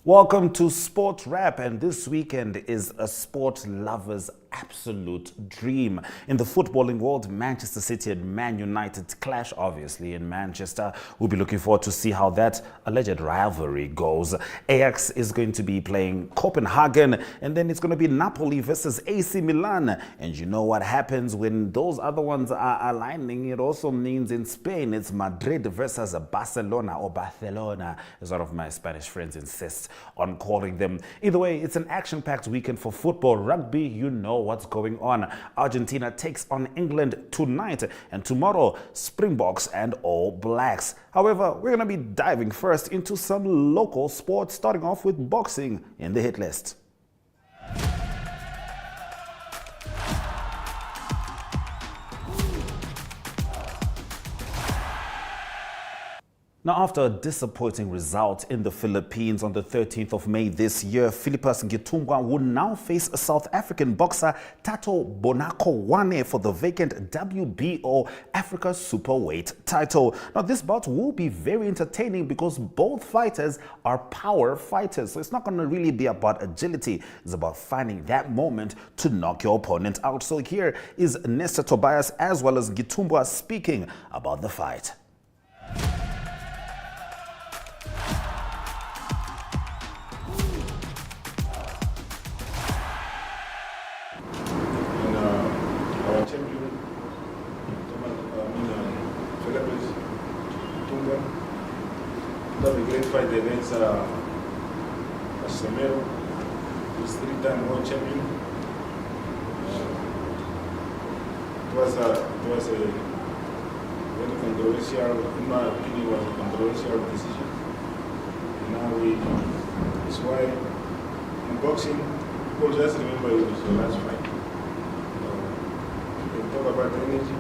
Welcome to Sportwrap, and this weekend is a sport lover's absolute dream. In the footballing world, Manchester City and Man United clash, obviously, in Manchester. We'll be looking forward to see how that alleged rivalry goes. Ajax is going to be playing Copenhagen, and then it's going to be Napoli versus AC Milan. And you know what happens when those other ones are aligning? It also means in Spain, it's Madrid versus Barcelona, or Barcelona, as one of my Spanish friends insist on calling them. Either way, it's an action-packed weekend for football. Rugby, you know what's going on. Argentina takes on England tonight, and tomorrow, Springboks and All Blacks. However, we're going to be diving first into some local sports, starting off with boxing in the hit list. Now, after a disappointing result in the Philippines on the 13th of May this year, Fillipus Nghitumbwa will now face a South African boxer, Thatho Bonakoane, for the vacant WBO Africa Super title. Now, this bout will be very entertaining because both fighters are power fighters. So it's not going to really be about agility. It's about finding that moment to knock your opponent out. So here is Nestor Tobias as well as Nghitumbwa speaking about the fight. Champion, Fillipus Nghitumbwa. It was a great fight against Samero, who's three-time world champion. It was a very controversial, in my opinion, it was a controversial decision. And now that's why in boxing, people just remember it was the last fight. Talk about energy.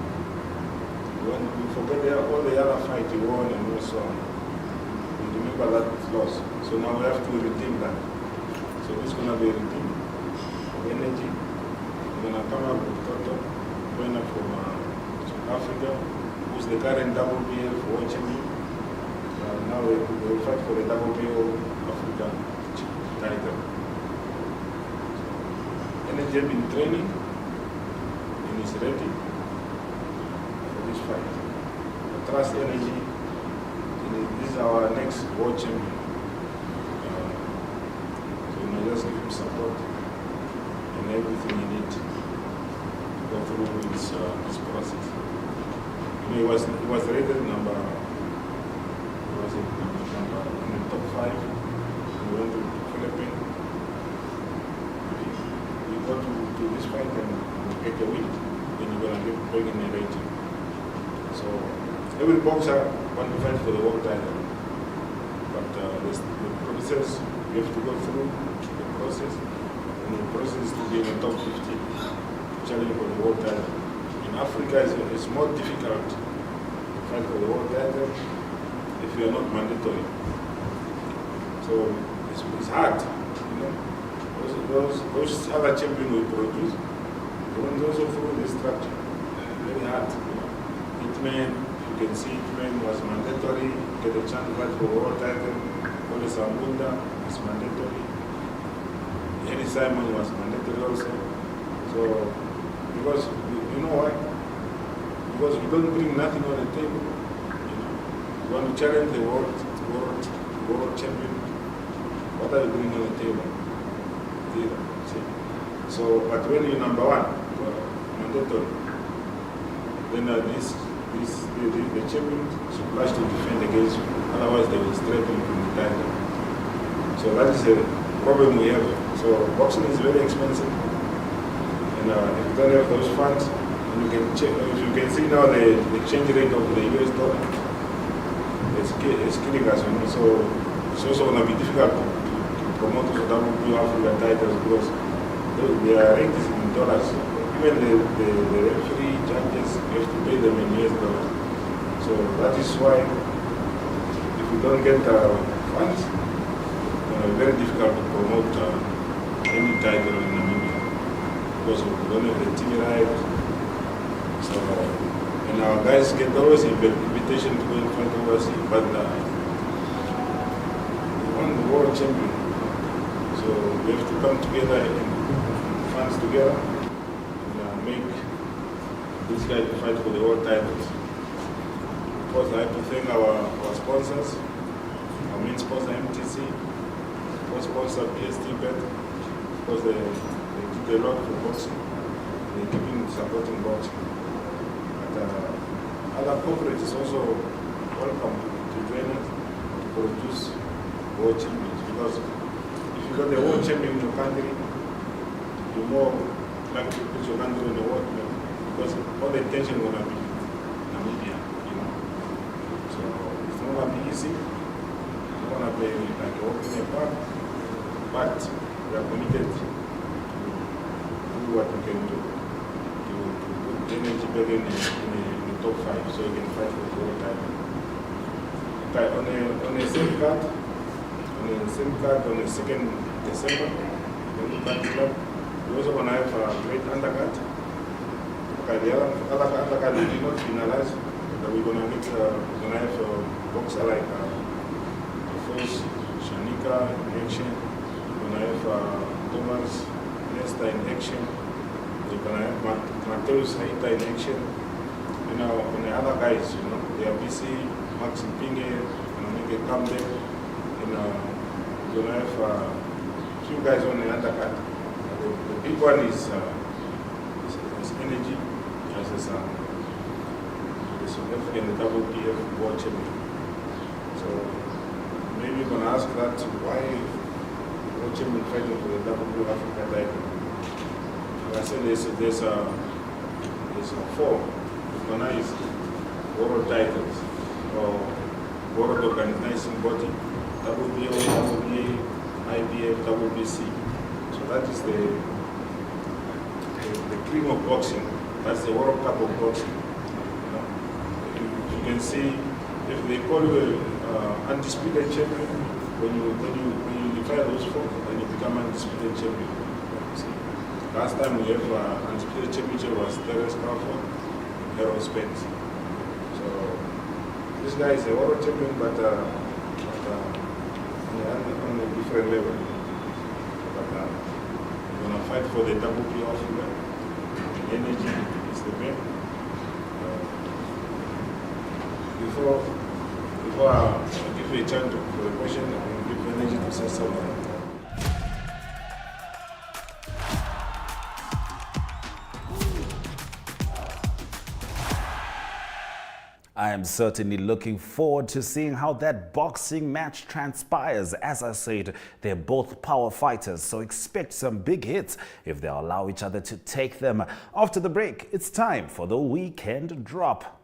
When we forget all the other fight you won and also we remember that loss. So now we have to redeem that. So it's gonna be a redeem of energy. We're gonna come up with Thatho winner from South Africa, who's the current WBO world champion. Now we will fight for the WBO Africa title. Energy has been training. Is ready for this fight. I trust energy. This is our next world champion. So we just give him support and everything he needs to go through this process. He was rated number in the top 5. We went to the Philippines. We got to this fight and get a win. Then you're going to get big in the rating. So every boxer wants to fight for the world title. But the process, you have to go through the process. And the process is to be in the top 50 challenge for the world title. In Africa, it's more difficult to fight for the world title if you are not mandatory. So it's hard, you know. Those other champions we produce, and also through the structure, very hard. Hitman, you can see Hitman was mandatory, get a chance to fight for world title. Ole Sambunda is mandatory. Henry Simon was mandatory also. So, because, you know why? Because we don't bring nothing on the table. You know, you want to challenge the world champion. What are you bringing on the table? Zero. See? So, but when you're number one, mandatory, then the champion is obliged to defend against you. Otherwise, they will straighten from the title. So that is a problem we have. So boxing is very expensive, and if you don't have those funds, and you can check. If you can see now the exchange rate of the US dollar, it's killing us. You know? So it's also going to be difficult to promote the WBO Africa titles because their rate is in dollars. Even the referee, judges, have to pay them in US dollars. So that is why if we don't get funds, it's very difficult to promote any title in Namibia because we don't have the TV right. So, and our guys get always invitation to go and fight overseas, but we won the world champion. So we have to come together and put funds together and make this guy to fight for the world titles. Of course, I have to thank our sponsors, our main sponsor MTC, our sponsor PST-Bet. Of course, they did a lot for boxing. They keep supporting boxing. But other corporates also welcome to join us to produce world champions, because if you got a world champion in your country, you're more likely to put your country in the world, because all the attention will be Namibia, you know. So it's not going to be easy. It's not going to be like a walk in the park, but we are committed to do what we can do to put energy back in the top 5 so we can fight for the world title. Okay, on the same card, on the 2nd December, when we back club, we also going to have a great undercard. Okay, the other undercard we did not finalize, but we're going to have a boxer like Force, Shanika in action. We're going to have Thomas Nesta in action. We're going to have Mateus Haita in action. You know, and the other guys, you know, they are busy. Max Mpinge, make a comeback. And we're going to have a few guys on the undercard. The big one is energy, as the South African WBO world champion. So maybe you're going to ask that why world champion fighting for the WBO Africa title. Like I said, there's 4 organized world titles or world organizing body, WBO, WBA, IBF, WBC. So that is the cream of boxing. That's the World Cup of boxing. You know? You can see, if they call you undisputed champion, when you defy those 4, then you become undisputed champion. See? Last time we have undisputed championship was Terence Crawford, Harold Spence. So this guy is a world champion, but on a different level. But we're going to fight for the WBO Africa. Energy is the main. Before I give you a chance for the question, I'm going to give energy to say something. I am certainly looking forward to seeing how that boxing match transpires. As I said, they're both power fighters, so expect some big hits if they allow each other to take them. After the break, it's time for the weekend drop.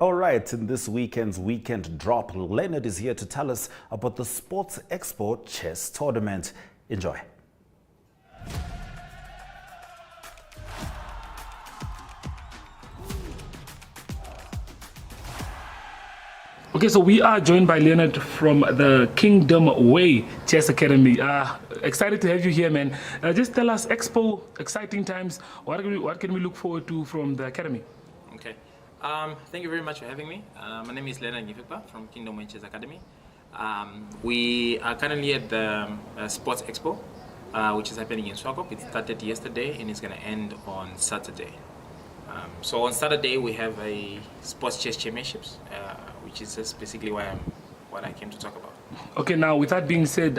All right, in this weekend's weekend drop, Leonard is here to tell us about the Sports Expo Chess Tournament. Enjoy. Okay, so we are joined by Leonard from the Kingdom Way Chess Academy. Excited to have you here, man. Just tell us, Expo, exciting times. What can we look forward to from the academy? Okay. Thank you very much for having me. My name is Leonard Nghitumbwa from Kingdom Way Chess Academy. We are currently at the Sports Expo, which is happening in Swakopmund. It started yesterday and it's going to end on Saturday. So on Saturday we have a sports chess championships, which is just basically what I came to talk about. Okay, now with that being said,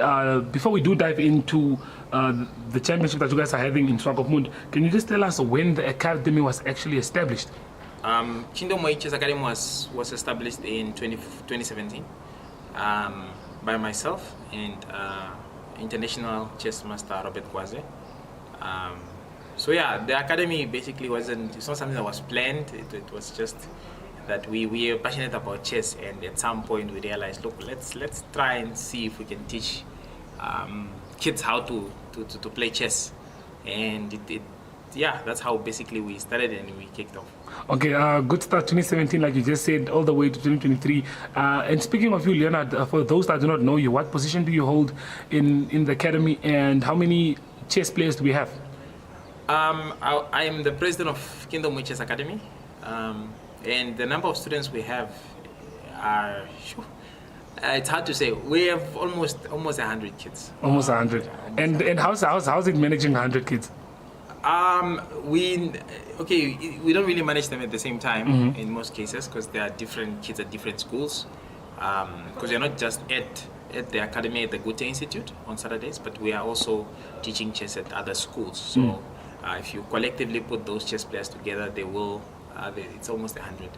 before we do dive into the championship that you guys are having in Swakopmund, can you just tell us when the academy was actually established? Nghitumbwa Chess Academy was established in 2017 by myself and international chess master Robert Kwaze. So yeah, the academy basically it's not something that was planned. It was just that we are passionate about chess, and at some point we realized, look, let's try and see if we can teach kids how to play chess, and yeah, that's how basically we started and we kicked off. Okay, good start 2017, like you just said, all the way to 2023. And speaking of you, Leonard, for those that do not know you, what position do you hold in the academy, and how many chess players do we have? I am the president of Nghitumbwa Chess Academy, and the number of students we have are, it's hard to say. We have almost 100 kids. Almost 100. And how's it managing 100 kids? We don't really manage them at the same time in most cases, because there are different kids at different schools. Because we're not just at the academy at the Goethe Institute on Saturdays, but we are also teaching chess at other schools. So if you collectively put those chess players together, it's almost 100.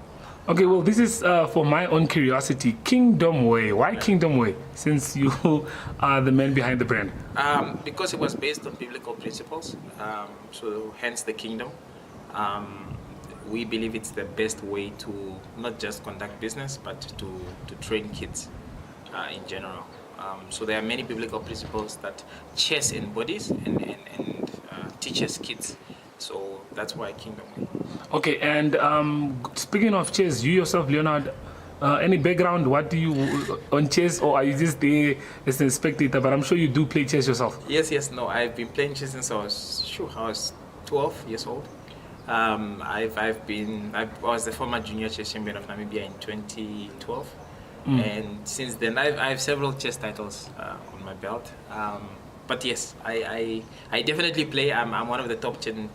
Okay, well, this is for my own curiosity. Nghitumbwa. Why Nghitumbwa? Since you are the man behind the brand. Because it was based on biblical principles. So hence the kingdom. We believe it's the best way to not just conduct business, but to train kids in general. So there are many biblical principles that chess embodies and teaches kids. So that's why Nghitumbwa. Okay, and speaking of chess, you yourself, Leonard, any background? What do you on chess, or are you just there as a spectator? But I'm sure you do play chess yourself. Yes. No, I've been playing chess since I was 12 years old. I was the former junior chess champion of Namibia in 2012, and since then I have several chess titles on my belt. But yes, I definitely play. I'm one of the top 10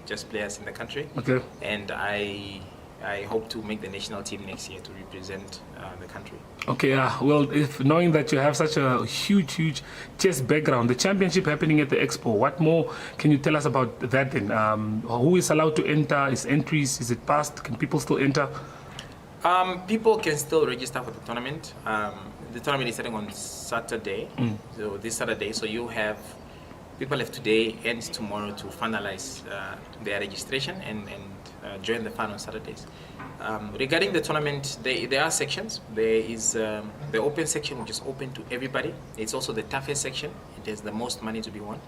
chess players in the country. Okay. And I hope to make the national team next year to represent the country. Okay, well, if knowing that you have such a huge chess background, the championship happening at the Expo, what more can you tell us about that then? Who is allowed to enter? Is entries, is it passed? Can people still enter? People can still register for the tournament. The tournament is starting on Saturday, so this Saturday. So people have today and tomorrow to finalize their registration and join the fun on Saturdays. Regarding the tournament, there are sections. There is the open section, which is open to everybody. It's also the toughest section. It has the most money to be won.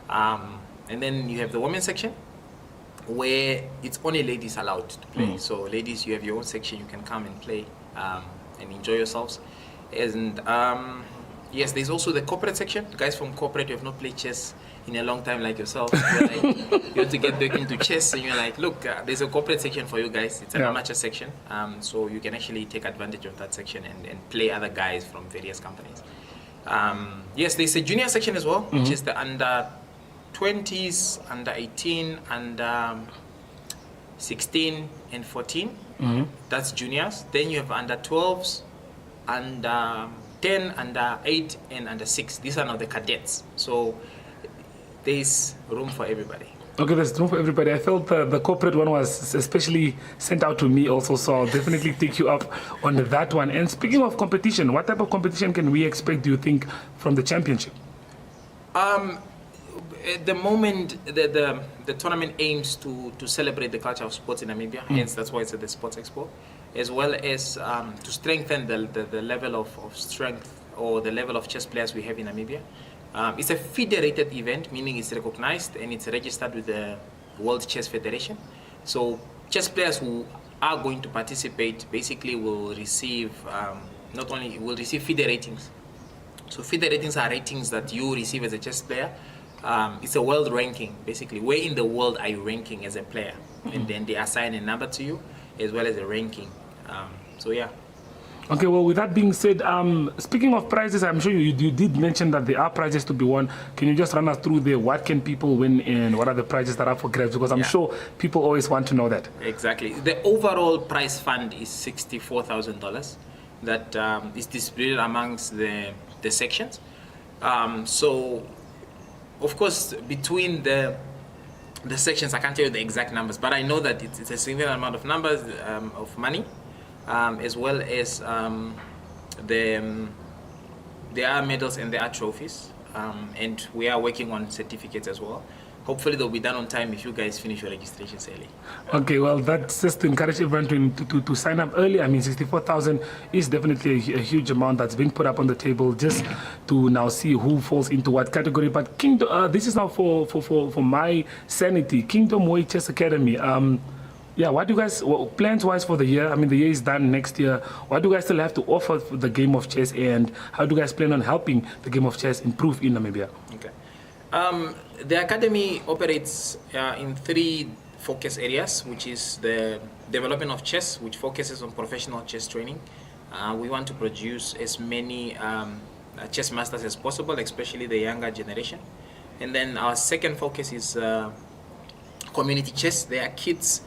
And then you have the women's section, where it's only ladies allowed to play. So ladies, you have your own section. You can come and play and enjoy yourselves. And yes, there's also the corporate section. Guys from corporate who have not played chess in a long time like yourself, you have to get back into chess, and you're like, look, there's a corporate section for you guys. It's an amateur section, so you can actually take advantage of that section and play other guys from various companies. Yes, there's a junior section as well, which is the under 20s, under 18, under 16 and 14. That's juniors. Then you have under 12s, under 10, under 8, and under 6. These are now the cadets. So there's room for everybody. Okay, there's room for everybody. I felt the corporate one was especially sent out to me also, so I'll definitely take you up on that one. And speaking of competition, what type of competition can we expect, do you think, from the championship? At the moment, the tournament aims to celebrate the culture of sports in Namibia, hence that's why it's at the Sports Expo, as well as to strengthen the level of strength or the level of chess players we have in Namibia. It's a federated event, meaning it's recognized and it's registered with the World Chess Federation. So chess players who are going to participate basically will receive will receive FIDE ratings. So FIDE ratings are ratings that you receive as a chess player. It's a world ranking, basically. Where in the world are you ranking as a player? And then they assign a number to you as well as a ranking. So yeah. Okay, well, with that being said, speaking of prizes, I'm sure you did mention that there are prizes to be won. Can you just run us through there? What can people win and what are the prizes that are for grabs? Because I'm sure people always want to know that. Exactly. The overall prize fund is $64,000 that is distributed amongst the sections. So, of course, between the sections, I can't tell you the exact numbers, but I know that it's a significant amount of numbers of money. As well as there are medals and there are trophies, and we are working on certificates as well. Hopefully they'll be done on time if you guys finish your registrations early. Okay, well, that's just to encourage everyone to sign up early. I mean, 64,000 is definitely a huge amount that's being put up on the table just to now see who falls into what category. But this is now for my sanity. Kingdom Way Chess Academy. Yeah, what do you guys, plans-wise for the year? I mean, the year is done next year. What do you guys still have to offer for the game of chess, and how do you guys plan on helping the game of chess improve in Namibia? Okay. The academy operates in 3 focus areas, which is the development of chess, which focuses on professional chess training. We want to produce as many chess masters as possible, especially the younger generation. And then our second focus is community chess. There are kids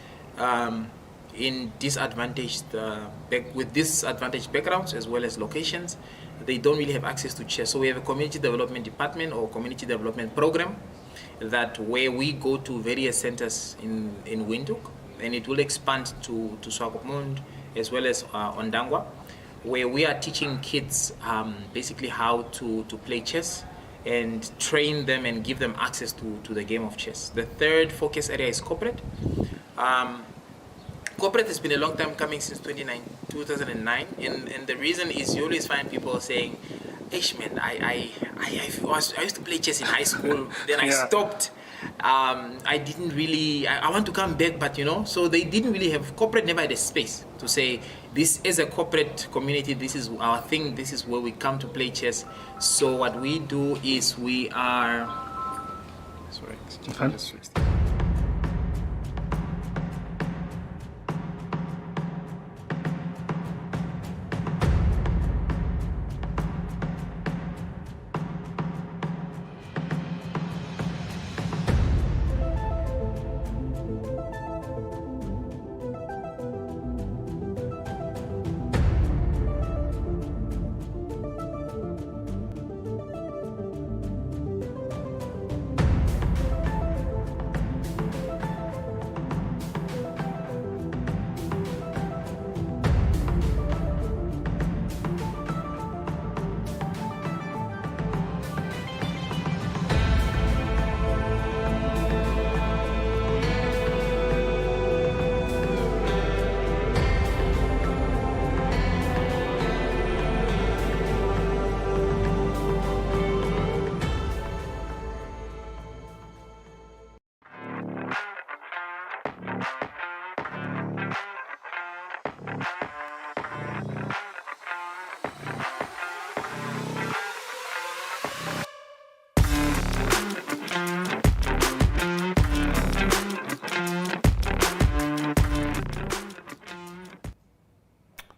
in disadvantaged with disadvantaged backgrounds as well as locations. They don't really have access to chess, so we have a community development department or community development program that where we go to various centers in Windhoek, and it will expand to Swakopmund as well as Ondangwa, where we are teaching kids basically how to play chess and train them and give them access to the game of chess. The third focus area is corporate. Corporate has been a long time coming, since 2009, and the reason is you always find people saying, "Ish man, I used to play chess in high school, then I stopped. I didn't really, I want to come back, but so they didn't really have, corporate never had a space to say, this is a corporate community, this is our thing, this is where we come to play chess." So what we do is we are,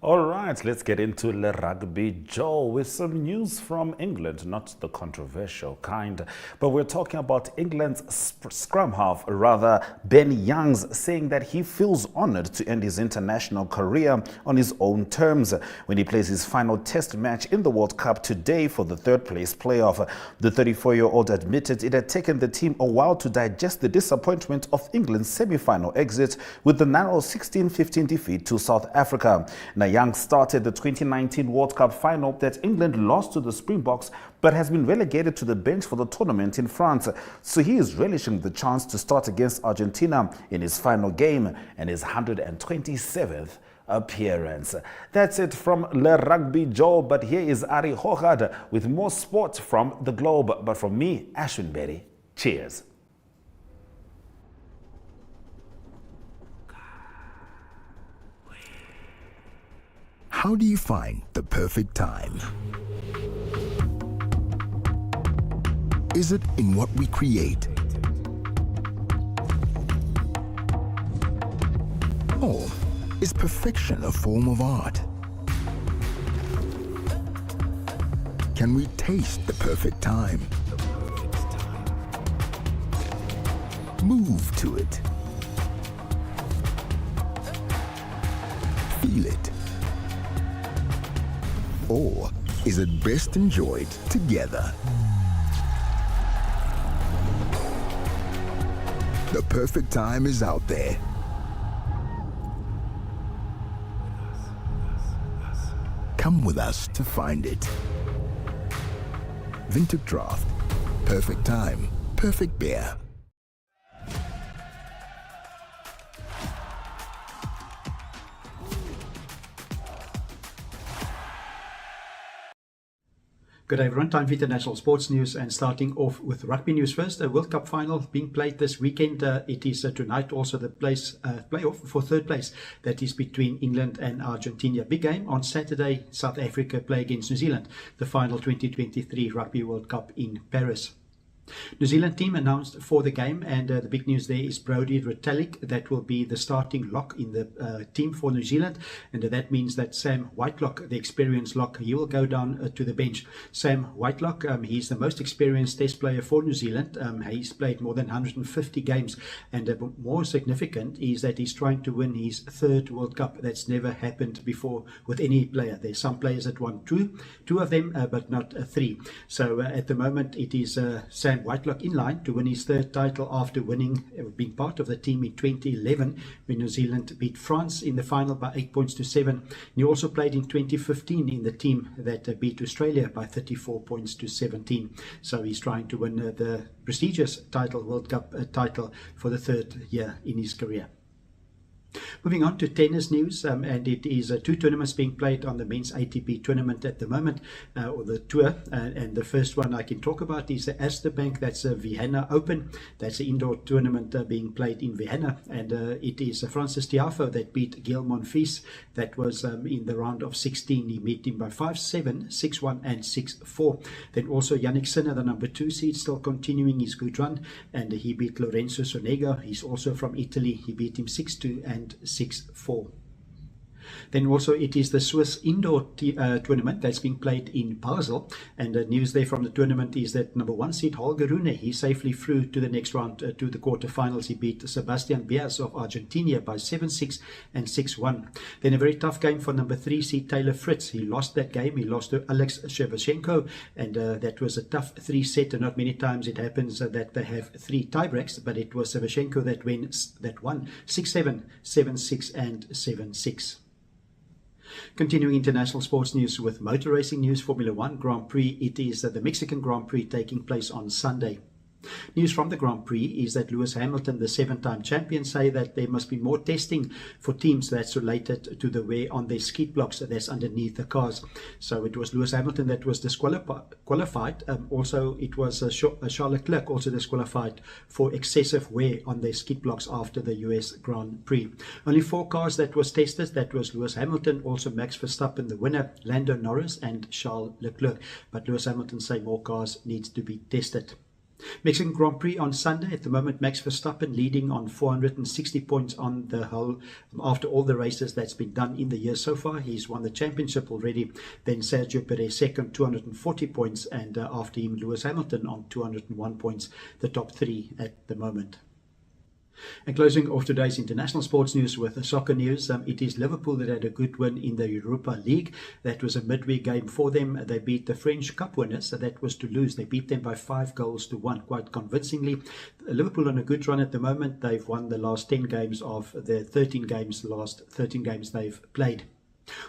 All right, let's get into Le Rugby Joe with some news from England, not the controversial kind, but we're talking about England's scrum half, rather Ben Youngs, saying that he feels honored to end his international career on his own terms when he plays his final test match in the World Cup today for the third place playoff. The 34-year-old admitted it had taken the team a while to digest the disappointment of England's semi-final exit with the narrow 16-15 defeat to South Africa. Now, Young started the 2019 World Cup final that England lost to the Springboks, but has been relegated to the bench for the tournament in France. So he is relishing the chance to start against Argentina in his final game and his 127th appearance. That's it from Le Rugby Joe, but here is Ari Hogard with more sport from the globe. But from me, Ashwin Berry, cheers. How do you find the perfect time? Is it in what we create? Or is perfection a form of art? Can we taste the perfect time? Move to it. Feel it. Or is it best enjoyed together? The perfect time is out there. Come with us to find it. Vintage Draft. Perfect time, perfect beer. Good day everyone, time for international sports news, and starting off with rugby news first. A World Cup final being played this weekend. It is tonight also the playoff for third place. That is between England and Argentina. Big game on Saturday. South Africa play against New Zealand. The final 2023 Rugby World Cup in Paris. New Zealand team announced for the game, and the big news there is Brodie Retallick. That will be the starting lock in the team for New Zealand, and that means that Sam Whitelock, the experienced lock, he will go down to the bench. Sam Whitelock, he's the most experienced test player for New Zealand. He's played more than 150 games, and more significant is that he's trying to win his third World Cup. That's never happened before with any player. There's some players that won two of them, but not three. So at the moment it is Sam Whitelock in line to win his third title after being part of the team in 2011 when New Zealand beat France in the final by 8 points to 7. He also played in 2015 in the team that beat Australia by 34 points to 17. So he's trying to win the prestigious World Cup title for the third year in his career. Moving on to tennis news, and it is two tournaments being played on the men's ATP tournament at the moment, or the tour, and the first one I can talk about is the Erste Bank. That's a Vienna Open. That's an indoor tournament being played in Vienna, and it is Francis Tiafoe that beat Gael Monfils. That was in the round of 16. He beat him by 5-7, 6-1 and 6-4. Then also Yannick Sinner, the number 2 seed, still continuing his good run, and he beat Lorenzo Sonego. He's also from Italy. He beat him 6-2 and 6-4. Then also it is the Swiss indoor tournament that's being played in Basel, and the news there from the tournament is that number 1 seed Holger Rune, he safely flew to the next round, to the quarterfinals. He beat Sebastian Bias of Argentina by 7-6 and 6-1. Then a very tough game for number 3 seed Taylor Fritz. He lost that game. He lost to Alex Shevchenko, and that was a tough 3-set. Not many times it happens that they have 3 tiebreaks, but it was Shevchenko that won 6-7, 7-6 and 7-6. Continuing international sports news with motor racing news, Formula 1 Grand Prix. It is the Mexican Grand Prix taking place on Sunday. News from the Grand Prix is that Lewis Hamilton, the 7-time champion, say that there must be more testing for teams that's related to the wear on their skid blocks that's underneath the cars. So it was Lewis Hamilton that was disqualified. Also, it was Charles Leclerc also disqualified for excessive wear on their skid blocks after the US Grand Prix. Only 4 cars that was tested. That was Lewis Hamilton, also Max Verstappen, the winner, Lando Norris and Charles Leclerc. But Lewis Hamilton say more cars needs to be tested. Mexican Grand Prix on Sunday. At the moment, Max Verstappen leading on 460 points on the whole after all the races that's been done in the year so far. He's won the championship already. Then Sergio Perez second, 240 points, and after him Lewis Hamilton on 201 points, the top 3 at the moment. And closing off today's international sports news with soccer news, it is Liverpool that had a good win in the Europa League. That was a midweek game for them. They beat the French Cup winners, so that was Toulouse. They beat them by 5-1 quite convincingly. Liverpool on a good run at the moment. They've won the last 10 games of their 13 games, the last 13 games they've played.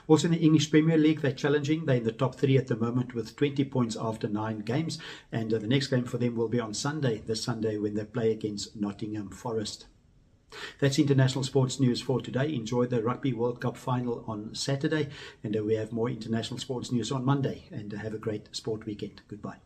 Also in the English Premier League, they're challenging. They're in the top 3 at the moment with 20 points after 9 games. And the next game for them will be on Sunday, this Sunday, when they play against Nottingham Forest. That's international sports news for today. Enjoy the Rugby World Cup final on Saturday. And we have more international sports news on Monday. And have a great sport weekend. Goodbye.